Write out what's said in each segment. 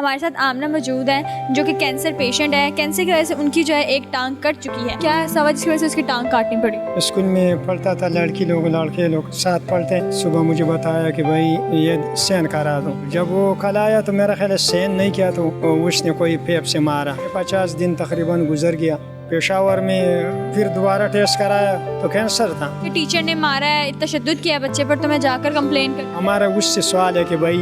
ہمارے ساتھ آمنہ موجود ہے جو کہ کینسر پیشنٹ ہے. کینسر کی وجہ سے ان کی جو ہے ایک ٹانگ کٹ چکی ہے. کیا ایسا ہوا جس کی وجہ سے اس کی ٹانگ کاٹنی پڑی؟ اسکول میں پڑھتا تھا، لڑکی لوگ لڑکے لوگ ساتھ پڑھتے. صبح مجھے بتایا کہ بھائی یہ سین کرا دو. جب وہ کل آیا تو میرا خیال ہے سین نہیں کیا تو اس نے کوئی پیپ سے مارا. 50 دن تقریباً گزر گیا. پشاور میں پھر دوبارہ ٹیسٹ کرایا تو کینسر تھا. کہ ٹیچر نے مارا ہے، تشدد کیا بچے پر، تو میں جا کر کمپلین کر. ہمارا اس سے سوال ہے کہ بھائی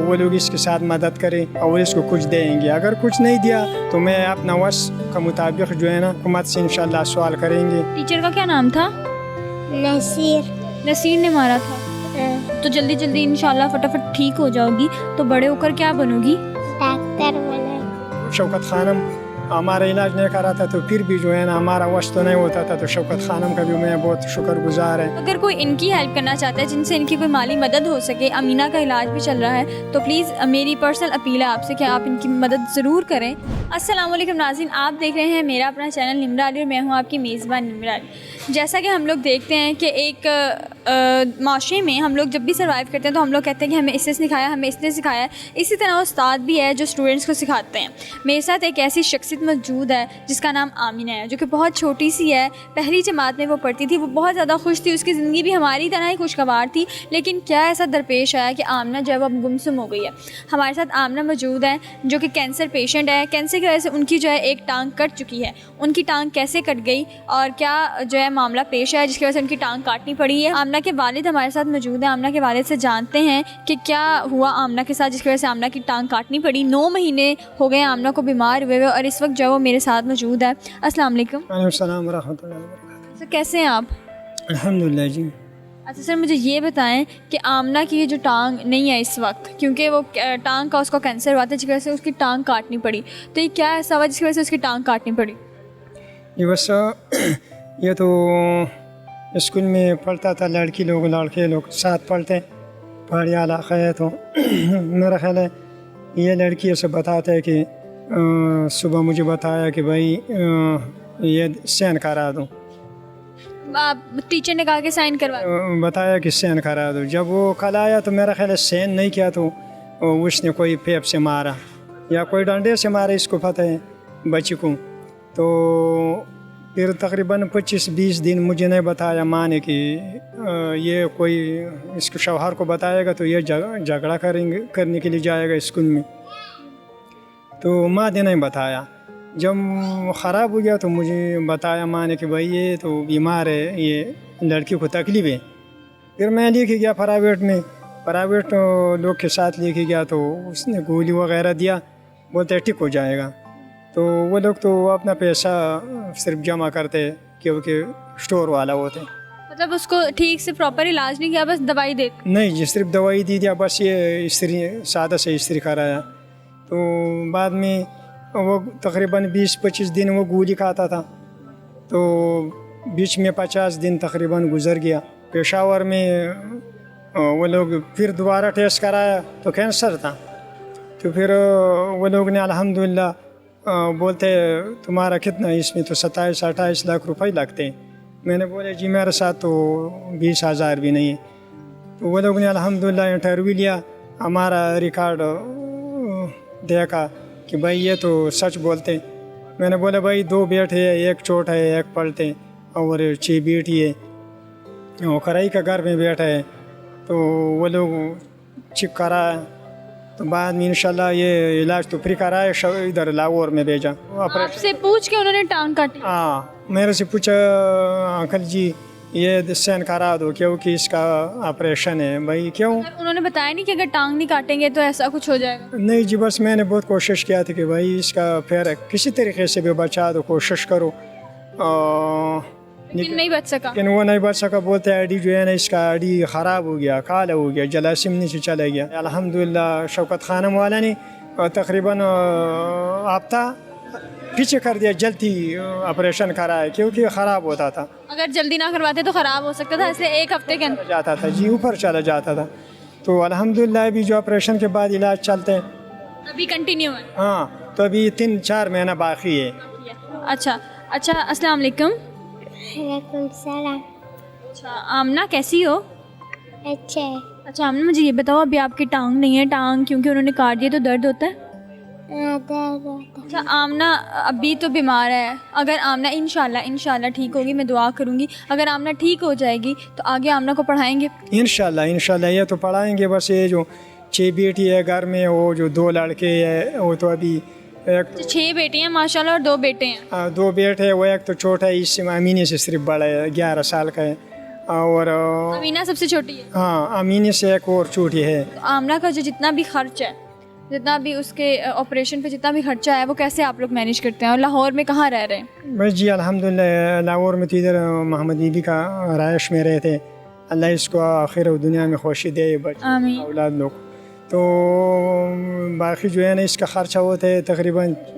وہ لوگ اس کے ساتھ مدد کریں اور اس کو کچھ دیں گے. اگر کچھ نہیں دیا تو میں اپنا وس کا مطابق جو ہے نا حکومت سے انشاءاللہ سوال کریں گے. ٹیچر کا کیا نام تھا؟ نصیر نے مارا تھا. تو جلدی جلدی انشاءاللہ فٹافٹ ٹھیک ہو جاؤ گی تو بڑے ہو کر کیا بنو گی؟ ڈاکٹر بنے. شوکت خانم ہمارا علاج نہیں کرا تھا تو پھر بھی جو ہے نا ہمارا وش تو نہیں ہوتا تھا. تو شوکت خانم کا بھی میں بہت شکر گزار ہے. اگر کوئی ان کی ہیلپ کرنا چاہتا ہے جن سے ان کی کوئی مالی مدد ہو سکے، امینہ کا علاج بھی چل رہا ہے، تو پلیز میری پرسنل اپیل ہے آپ سے کہ آپ ان کی مدد ضرور کریں. السلام علیکم ناظرین، آپ دیکھ رہے ہیں میرا اپنا چینل نمرہ علی اور میں ہوں آپ کی میزبان نمرہ علی. جیسا کہ ہم لوگ دیکھتے ہیں کہ ایک معاشرے میں ہم لوگ جب بھی سروائیو کرتے ہیں تو ہم لوگ کہتے ہیں کہ ہمیں اس سے سکھایا، ہمیں اس نے سکھایا ہے. اسی طرح استاد بھی ہے جو اسٹوڈنٹس کو سکھاتے ہیں. میرے ساتھ ایک ایسی شخصیت موجود ہے جس کا نام آمنہ ہے، جو کہ بہت چھوٹی سی ہے. پہلی جماعت میں وہ پڑھتی تھی. وہ بہت زیادہ خوش تھی، اس کی زندگی بھی ہماری طرح ہی خوشگوار تھی. لیکن کیا ایسا درپیش آیا کہ آمنہ جو ہے وہ اب گمسم ہو گئی ہے. ہمارے ساتھ آمنہ موجود ہے جو کہ کینسر پیشنٹ ہے. کینسر کی وجہ سے ان کی جو ہے ایک ٹانگ کٹ چکی ہے. ان کی ٹانگ کیسے کٹ گئی اور کیا جو ہے معاملہ پیش ہے جس کی وجہ سے ان کی ٹانگ کاٹنی پڑی ہے. آمنہ کے والد ہمارے ساتھ موجود ہیں. آمنہ کے والد سے جانتے ہیں کہ کیا ہوا آمنہ کے ساتھ جس کی وجہ سے آمنہ کی ٹانگ کاٹنی پڑی. 9 مہینے ہو گئے آمنہ کو بیمار ہوئے اور اس وقت جو ہے وہ میرے ساتھ موجود ہے. السلام علیکم. وعلیکم السلام ورحمۃ اللہ وبرکاتہ. سر کیسے ہیں آپ؟ الحمدللہ جی. اچھا سر، مجھے یہ بتائیں کہ آمنہ کی جو ٹانگ نہیں ہے اس وقت، کیونکہ وہ ٹانگ کا اس کو کینسر ہوا تھا جس کی وجہ سے اس کی ٹانگ کاٹنی پڑی، تو یہ کیا ایسا ہوا جس کی وجہ سے اس کی ٹانگ کاٹنی پڑی؟ یہ بس یہ تو اسکول میں پڑھتا تھا، لڑکی لوگ لڑکے لوگ ساتھ پڑھتے. پہاڑی علاقہ ہے تو میرا خیال ہے یہ لڑکی اسے بتاتا ہے کہ صبح مجھے بتایا کہ بھائی یہ سین کرا دو. ٹیچر نے کہا کہ سائن کروا دو. بتایا کہ سین کرا دو. جب وہ کل آیا تو میرا خیال ہے سین نہیں کیا تو اس نے کوئی پیپ سے مارا یا کوئی ڈنڈے سے مارا، اس کو پتہ ہے بچی کو. تو پھر تقریباً 25-20 دن مجھے نہیں بتایا ماں نے کہ یہ کوئی اس کے شوہر کو بتائے گا تو یہ جھگڑا کرنے کے لیے جائے گا اسکول میں. تو ماں نے نہیں بتایا. جب خراب ہو گیا تو مجھے بتایا ماں نے کہ بھائی یہ تو بیمار ہے، یہ لڑکی کو تکلیف ہے. پھر میں لے کے گیا پرائیویٹ لوگ کے ساتھ لے کے گیا تو اس نے گولی وغیرہ دیا، بولتے ٹھیک ہو جائے گا. تو وہ لوگ تو اپنا پیسہ صرف جمع کرتے کیونکہ اسٹور والا ہوتے. مطلب اس کو ٹھیک سے پراپر علاج نہیں کیا، بس دوائی دے؟ نہیں جی، صرف دوائی دی دیا، بس یہ استری سادہ سے استری کرایا. تو بعد میں وہ تقریباً 20-25 دن وہ گولی کھاتا تھا. تو بیچ میں 50 دن تقریباً گزر گیا. پشاور میں وہ لوگ پھر دوبارہ ٹیسٹ کرایا تو کینسر تھا. تو پھر وہ لوگ نے الحمدللہ بولتے تمہارا کتنا، اس میں تو 27-28 لاکھ روپے لگتے ہیں. میں نے بولے جی میرے ساتھ تو 20,000 بھی نہیں ہے. تو وہ لوگ نے الحمدللہ انٹرویو لیا، ہمارا ریکارڈ دیکھا کہ بھائی یہ تو سچ بولتے. میں نے بولا بھائی 2 بیٹے ہیں، ایک چھوٹا ہے، ایک پڑھتے اور 6 بیٹی ہے. وہ کرائی کا گھر میں بیٹھا ہے. تو وہ لوگ چیک کرا تو بعد میں انشاءاللہ یہ علاج تو فری کرائے، ادھر لاہور میں بھیجا. آپ سے پوچھ کے انہوں نے ٹانگ کاٹی؟ ہاں میرے سے پوچھا انکل جی یہ سین کرا دو کیونکہ اس کا آپریشن ہے. بھائی کیوں؟ انہوں نے بتایا نہیں کہ اگر ٹانگ نہیں کاٹیں گے تو ایسا کچھ ہو جائے گا؟ نہیں جی، بس میں نے بہت کوشش کیا تھا کہ بھائی اس کا پھر کسی طریقے سے بھی بچا دو، کوشش کرو. لیکن نہیں بچ سکا. لیکن وہ نہیں بچ سکا. بولتے آئی جو ہے نا اس کا آئی خراب ہو گیا، کالا ہو گیا، جلاسم سے چلا گیا. الحمدللہ شوکت خانم والا نے تقریباً ہفتہ پیچھے کر دیا، جلدی آپریشن کرایا کیونکہ خراب ہوتا تھا. اگر جلدی نہ کرواتے تو خراب ہو سکتا تھا، اس لیے 1 ہفتے کے اندر جاتا تھا جی، اوپر چلا جاتا تھا. تو الحمدللہ ابھی جو آپریشن کے بعد علاج چلتے ہیں ابھی کنٹینیو ہے. ہاں، تو ابھی 3-4 مہینہ باقی ہے. اچھا السلام علیکم. وعلیکم السلام. اچھا آمنہ کیسی ہو؟ اچھا آمنہ مجھے یہ بتاؤ ابھی آپ کی ٹانگ نہیں ہے، ٹانگ کیونکہ انہوں نے کاٹ دیا تو درد ہوتا ہے؟ درد ہوتا اچھا آمنہ ابھی تو بیمار ہے، اگر آمنہ انشاءاللہ ٹھیک ہوگی، میں دعا کروں گی، اگر آمنہ ٹھیک ہو جائے گی تو آگے آمنہ کو پڑھائیں گے؟ انشاءاللہ یہ تو پڑھائیں گے. بس یہ جو 6 بیٹی ہے گھر میں، وہ جو 2 لڑکے ہیں وہ تو ابھی ایک 6 بیٹے ہیں ماشاءاللہ اور 2 بیٹے ہیں. 2 بیٹے، وہ ایک تو چھوٹا ہے، اس سے امینی سے صرف بڑا ہے، 11 سال کا ہے. اور امینہ سب سے چھوٹی ہے. ہاں امینی سے ایک اور چھوٹی ہے. تو آمنہ کا جو جتنا بھی خرچ ہے، جتنا بھی اس کے آپریشن پہ جتنا بھی خرچہ ہے، وہ کیسے آپ لوگ مینیج کرتے ہیں؟ اور لاہور میں کہاں رہ رہے ہیں؟ بس جی الحمدللہ لاہور میں تو ادھر محمد بیبی کا رہائش میں رہتے. اللہ اس کو آخر و دنیا میں خوشی دے، آمین. اولاد لوگ. تو باقی جو ہے نا اس کا خرچہ ہوتا ہے تقریباً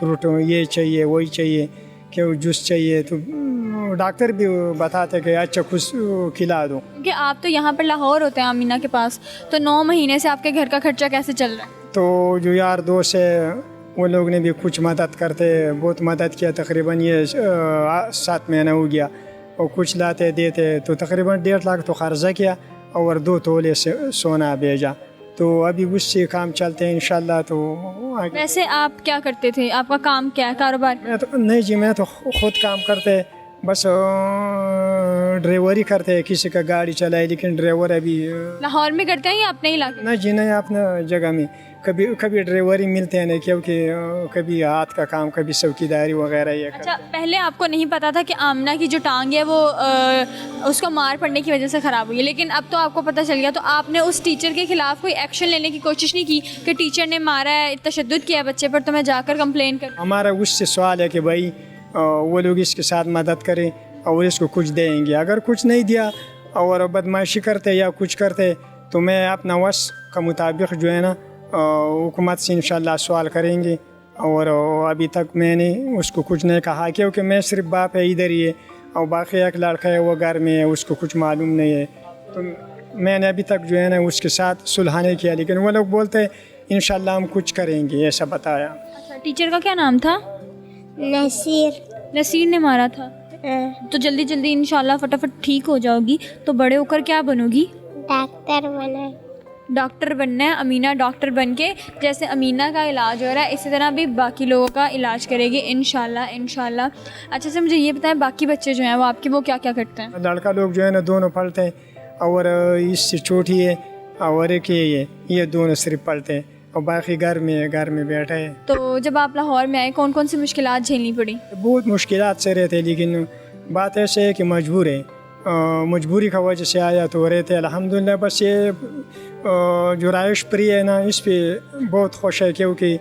فروٹ یہ چاہیے وہی چاہیے کہ وہ جوس چاہیے، تو ڈاکٹر بھی بتاتے کہ اچھا کچھ کھلا دو. کیونکہ آپ تو یہاں پر لاہور ہوتے ہیں آمینہ کے پاس، تو 9 مہینے سے آپ کے گھر کا خرچہ کیسے چل رہا ہے؟ تو جو یار دوست ہے وہ لوگ نے بھی کچھ مدد کرتے، بہت مدد کیا. تقریباً یہ 7 مہینہ ہو گیا، اور کچھ لاتے دیتے، تو تقریباً 1.5 لاکھ تو خرچہ کیا اور 2 تولے سے سونا بھیجا. تو ابھی اس سے کام چلتے ہیں انشاءاللہ. تو ویسے آپ کیا کرتے تھے؟ آپ کا کام کیا ہے، کاروبار؟ میں تو نہیں جی، میں تو خود کام کرتے، بس ڈرائیوری کرتے، کسی کا گاڑی چلائے، لیکن ڈرائیور ابھی لاہور میں کرتے ہیں یا اپنے علاقے میں؟ نہیں جی نہیں، اپنے جگہ میں. کبھی ڈرائیوری ملتے ہیں نہیں، کیونکہ کبھی ہاتھ کا کام، کبھی چوکیداری وغیرہ یہ کرتے. اچھا پہلے آپ کو نہیں پتا تھا کہ آمنہ کی جو ٹانگ ہے وہ اس کو مار پڑنے کی وجہ سے خراب ہوئی ہے، لیکن اب تو آپ کو پتہ چل گیا، تو آپ نے اس ٹیچر کے خلاف کوئی ایکشن لینے کی کوشش نہیں کی کہ ٹیچر نے مارا ہے، تشدد کیا ہے بچے پر، تو میں جا کر کمپلین کروں؟ ہمارا اس سے سوال ہے کہ بھائی وہ لوگ اس کے ساتھ مدد کریں اور اس کو کچھ دیں گے. اگر کچھ نہیں دیا اور بدمعاشی کرتے یا کچھ کرتے، تو میں اپنا وس کا مطابق جو ہے نا حکومت سے انشاءاللہ سوال کریں گے. اور ابھی تک میں نے اس کو کچھ نہیں کہا، کیونکہ میں صرف باپ ہے ادھر ہی ہے، اور باقی ایک لڑکا ہے وہ گھر میں ہے، اس کو کچھ معلوم نہیں ہے. تو میں نے ابھی تک جو ہے نا اس کے ساتھ صلح نہیں کیا، لیکن وہ لوگ بولتے ہیں انشاءاللہ ہم کچھ کریں گے، ایسا بتایا. اچھا ٹیچر کا کیا نام تھا؟ نصیر نے مارا تھا. تو جلدی جلدی انشاءاللہ فٹافٹ ٹھیک ہو جاؤ گی، تو بڑے ہو کر کیا بنو گی؟ ڈاکٹر بنا. ڈاکٹر بننا ہے. امینہ ڈاکٹر بن کے جیسے امینہ کا علاج ہو رہا ہے اسی طرح بھی باقی لوگوں کا علاج کرے گی انشاءاللہ. اچھا سے مجھے یہ بتائیں باقی بچے جو ہیں وہ آپ کے وہ کیا کیا کرتے ہیں؟ لڑکا لوگ جو ہے نا دونوں پڑھتے ہیں، اور اس سے چھوٹی ہے اور ایک یہ دونوں صرف پڑھتے ہیں، اور باقی گھر میں بیٹھے ہیں. تو جب آپ لاہور میں آئے کون کون سی مشکلات جھیلنی پڑی؟ بہت مشکلات سے رہتے، لیکن بات ایسے ہے کہ مجبور ہے، مجبوری کا وجہ سے آیا تو رہتے الحمدللہ. بس یہ جو رہائش پری ہے نا اس پہ بہت خوش ہے، کیونکہ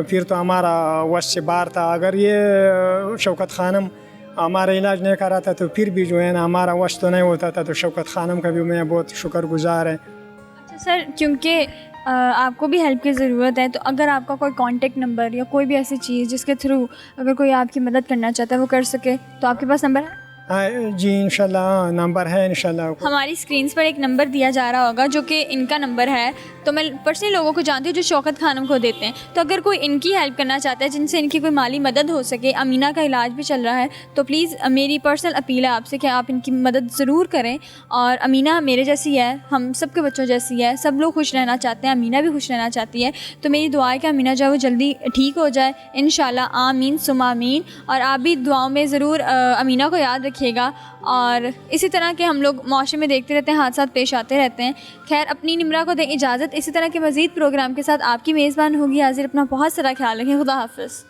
پھر تو ہمارا وس سے باہر تھا. اگر یہ شوکت خانم ہمارا علاج نہیں کراتا تو پھر بھی جو ہے نا ہمارا وس تو نہیں ہوتا تھا. تو شوکت خانم کا بھی میں بہت شکر گزار ہے. اچھا سر، کیونکہ آپ کو بھی ہیلپ کی ضرورت ہے، تو اگر آپ کا کوئی کانٹیکٹ نمبر یا کوئی بھی ایسی چیز جس کے تھرو اگر کوئی آپ کی مدد کرنا چاہتا ہے وہ کر سکے، تو آپ کے پاس نمبر ہے؟ ہاں جی انشاءاللہ نمبر ہے انشاءاللہ. ہماری اسکرینس پر ایک نمبر دیا جا رہا ہوگا جو کہ ان کا نمبر ہے. تو میں پرسنلی لوگوں کو جانتی ہوں جو شوکت خانم کو دیتے ہیں، تو اگر کوئی ان کی ہیلپ کرنا چاہتا ہے جن سے ان کی کوئی مالی مدد ہو سکے، امینہ کا علاج بھی چل رہا ہے، تو پلیز میری پرسنل اپیل ہے آپ سے کہ آپ ان کی مدد ضرور کریں. اور امینہ میرے جیسی ہے، ہم سب کے بچوں جیسی ہے، سب لوگ خوش رہنا چاہتے ہیں، امینہ بھی خوش رہنا چاہتی ہے. تو میری دعا ہے کہ امینہ جو ہے وہ جلدی ٹھیک ہو جائے انشاءاللہ. آمین ثم آمین. اور آپ بھی دعاؤں میں ضرور امینہ کو یاد رکھیے گا. اور اسی طرح کے ہم لوگ معاشرے میں دیکھتے رہتے ہیں، حادثات پیش آتے رہتے ہیں. خیر اپنی نمرہ کو دیں اجازت. اسی طرح کے مزید پروگرام کے ساتھ آپ کی میزبان ہوگی حاضر. اپنا بہت سارا خیال رکھیں. خدا حافظ.